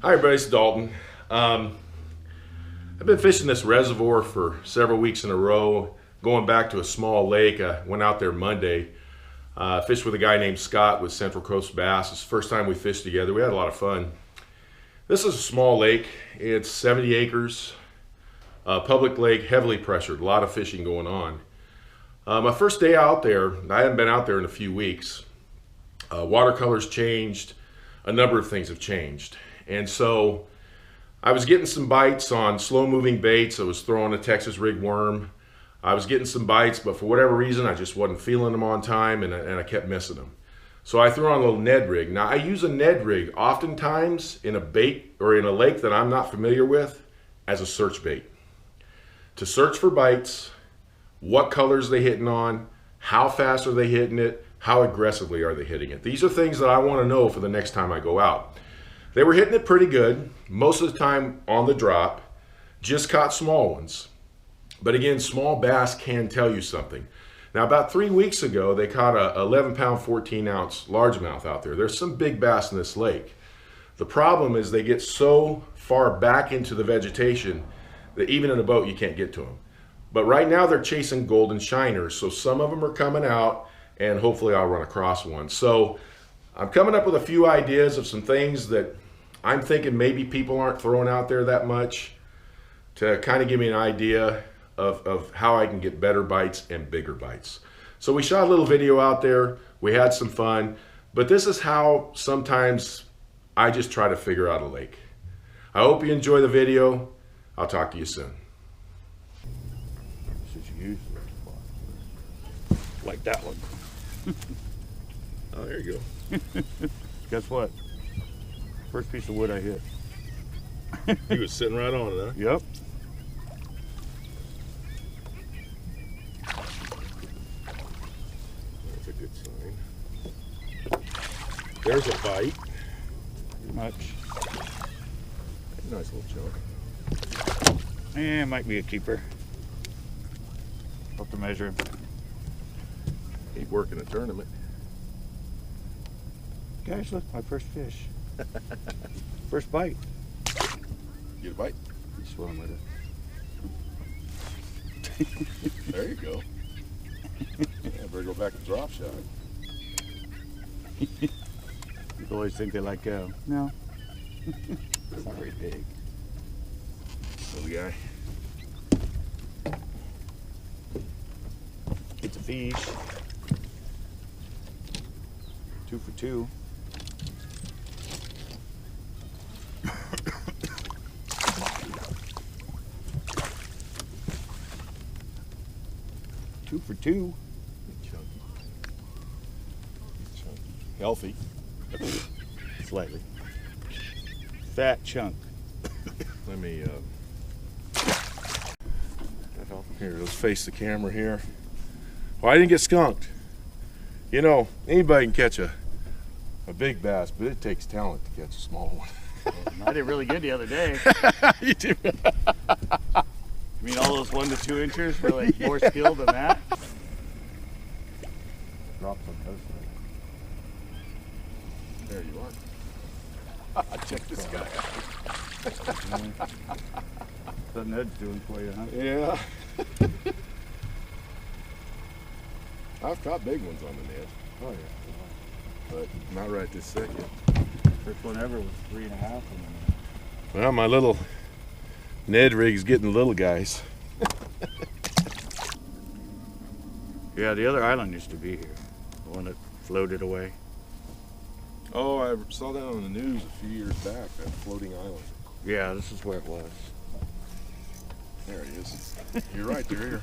Hi, everybody. It's Dalton. I've been fishing this reservoir for several weeks in a row, going back to a small lake. I went out there Monday, fished with a guy named Scott with Central Coast Bass. It's the first time we fished together. We had a lot of fun. This is a small lake. It's 70 acres, public lake, heavily pressured, a lot of fishing going on. My first day out there, I hadn't been out there in a few weeks. Watercolors changed, a number of things have changed. And so I was getting some bites on slow moving baits. I was throwing a Texas rig worm. I was getting some bites, but for whatever reason, I just wasn't feeling them on time and I kept missing them. So I threw on a little Ned rig. Now I use a Ned rig oftentimes in a bait or in a lake that I'm not familiar with as a search bait. To search for bites, what colors they hitting on, how fast are they hitting it, how aggressively are they hitting it. These are things that I want to know for the next time I go out. They were hitting it pretty good, most of the time on the drop, just caught small ones. But again, small bass can tell you something. Now about 3 weeks ago, they caught a 11 pound, 14 ounce largemouth out there. There's some big bass in this lake. The problem is they get so far back into the vegetation that even in a boat you can't get to them. But right now they're chasing golden shiners, so some of them are coming out and hopefully I'll run across one. So I'm coming up with a few ideas of some things that I'm thinking maybe people aren't throwing out there that much to kind of give me an idea of how I can get better bites and bigger bites. So we shot a little video out there, we had some fun, but this is how sometimes I just try to figure out a lake. I hope you enjoy the video. I'll talk to you soon. Like that one. Oh, there you go. Guess what? First piece of wood I hit. He was sitting right on it, huh? Yep. That's a good sign. There's a bite. Pretty much. Nice little chunk. Eh, might be a keeper. Have to measure him. He's working a tournament. Guys, look, my first fish. First bite. Get a bite? He's swimming with it. There you go. Yeah, better go back and drop shot. People always think they like go. No. It's not very big. Little guy. It's a fish. 2 for 2. Two for 2. Chunky. Chunky. Healthy. Slightly. Fat chunk. Let me, here, let's face the camera here. Well, I didn't get skunked. You know, anybody can catch a big bass, but it takes talent to catch a small one. I did really good the other day. You do. I mean, all those 1 to 2 inchers were like more skilled than that. Drop some coast. There you are. Check this guy out. What Ned's doing for you, huh? Yeah. I've caught big ones on the net. Oh yeah. But not right this second. First one ever was 3.5. Well, my little Ned rig's getting little guys. Yeah, the other island used to be here. The one that floated away. Oh, I saw that on the news a few years back, that floating island. Yeah, this is where it was. There he is. You're right, they're here.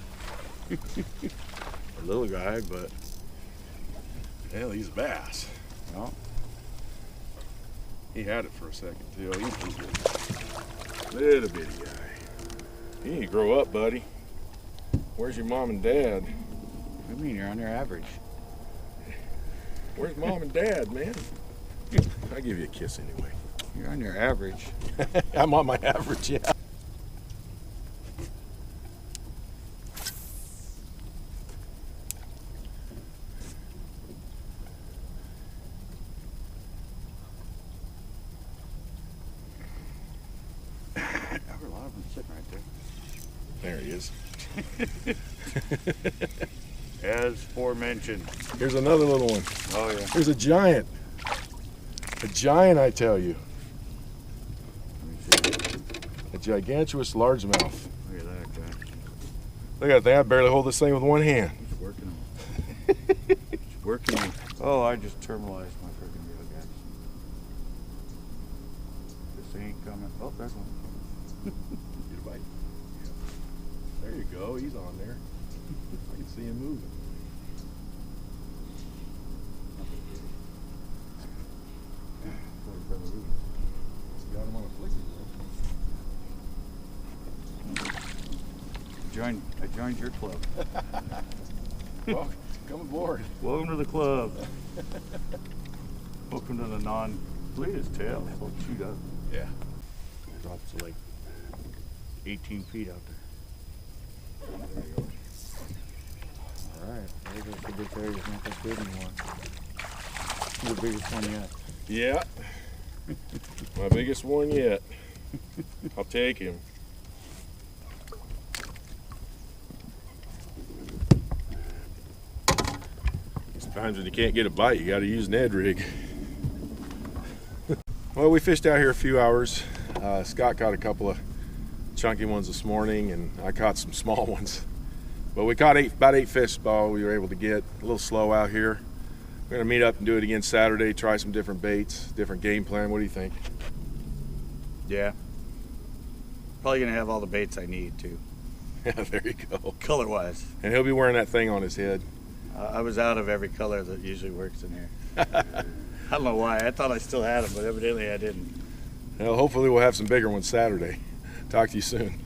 A little guy, but Hell, he's a bass. well, He had it for a second, too. He's a little bitty guy. You need to grow up, buddy. Where's your mom and dad? what do you mean you're on your average? Where's mom and dad, man? I'll give you a kiss anyway. You're on your average. I'm on my average, yeah. There are a lot of them sitting right there. There he is. As forementioned. Here's another little one. Oh yeah. Here's a giant. A giant, I tell you. Let me see. A gigantuous largemouth. Look at that guy. Look at that thing. I barely hold this thing with one hand. He's working them. He's working them. Oh, I just terminalized my freaking reel, guys. This ain't coming. Oh, there's one. Get a bite. There you go. He's on there. I can see him moving. Got him on a flicker. I joined your club. Well, come aboard. Welcome to the club. Welcome to the look at his tail. It's all chewed up. Yeah. Drops to like 18 feet out there. There you go. Alright, maybe the big area is not that good anymore. The biggest one yet. Yeah. My biggest one yet. I'll take him. Sometimes when you can't get a bite, you got to use an Ed rig. Well, we fished out here a few hours. Scott caught a couple of chunky ones this morning, and I caught some small ones. But we caught about 8 fish we were able to get. A little slow out here. We're gonna meet up and do it again Saturday, try some different baits, different game plan. What do you think? Yeah. Probably gonna have all the baits I need too. Yeah, there you go. Color wise. And he'll be wearing that thing on his head. I was out of every color that usually works in here. I don't know why. I thought I still had them, but evidently I didn't. Well, hopefully we'll have some bigger ones Saturday. Talk to you soon.